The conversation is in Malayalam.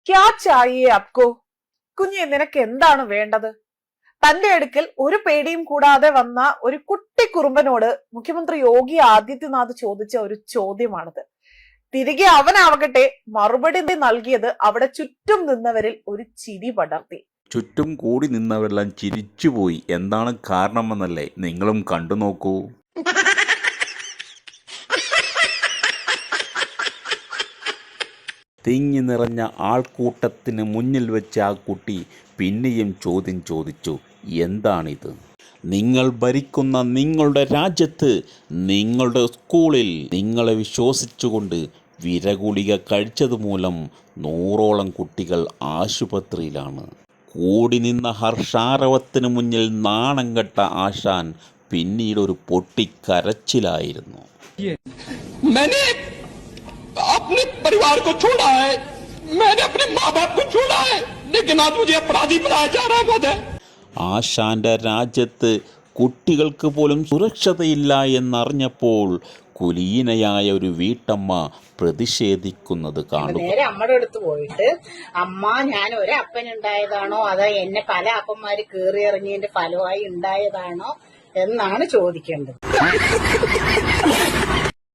ക്യാ ചായേ അപ്കോ? കുഞ്ഞെ, നിനക്ക് എന്താണ് വേണ്ടത്? തന്റെ അടുക്കൽ ഒരു പേടിയും കൂടാതെ വന്ന ഒരു കുട്ടി കുറുമ്പനോട് മുഖ്യമന്ത്രി യോഗി ആദിത്യനാഥ് ചോദിച്ച ഒരു ചോദ്യമാണിത്. തിരികെ അവനാവട്ടെ മറുപടി നൽകിയത് അവിടെ ചുറ്റും നിന്നവരിൽ ഒരു ചിരി പടർത്തി. ചുറ്റും കൂടി നിന്നവരെല്ലാം ചിരിച്ചുപോയി. എന്താണ് കാരണമെന്നല്ലേ നിങ്ങളും കണ്ടു നോക്കൂ. തിങ്ങി നിറഞ്ഞ ആൾക്കൂട്ടത്തിന് മുന്നിൽ വെച്ച ആ കുട്ടി പിന്നെയും ചോദ്യം ചോദിച്ചു, എന്താണിത്? നിങ്ങൾ ഭരിക്കുന്ന നിങ്ങളുടെ രാജ്യത്ത്, നിങ്ങളുടെ സ്കൂളിൽ നിങ്ങളെ വിശ്വസിച്ചുകൊണ്ട് വിരഗുളിക കഴിച്ചതുമൂലം 100ഓളം കുട്ടികൾ ആശുപത്രിയിലാണ്. കൂടി നിന്ന ഹർഷാരവത്തിന് മുന്നിൽ നാണം കെട്ട ആശാൻ പിന്നീട് ഒരു പൊട്ടിക്കരച്ചിലായിരുന്നു. अपने परिवार को छोड़ा है, मैंने अपने माँ बाप को छोड़ा है, लेकिन आज मुझे अपराधी बनाया जा रहा है। ആശാന്റെ രാജ്യത്ത് കുട്ടികൾക്ക് പോലും സുരക്ഷതയില്ല എന്നറിഞ്ഞപ്പോൾ കുലീനയായ ഒരു വീട്ടമ്മ പ്രതിഷേധിക്കുന്നത് കാണുക. നേരെ അമ്മയുടെ അടുത്ത് പോയിട്ട്, അമ്മ, ഞാൻ ഒരപ്പനുണ്ടായതാണോ അതോ എന്നെ പല അപ്പന്മാര് കയറി ഇറങ്ങിയതിന്റെ ഫലമായി ഉണ്ടായതാണോ എന്നാണ് ചോദിക്കേണ്ടത്.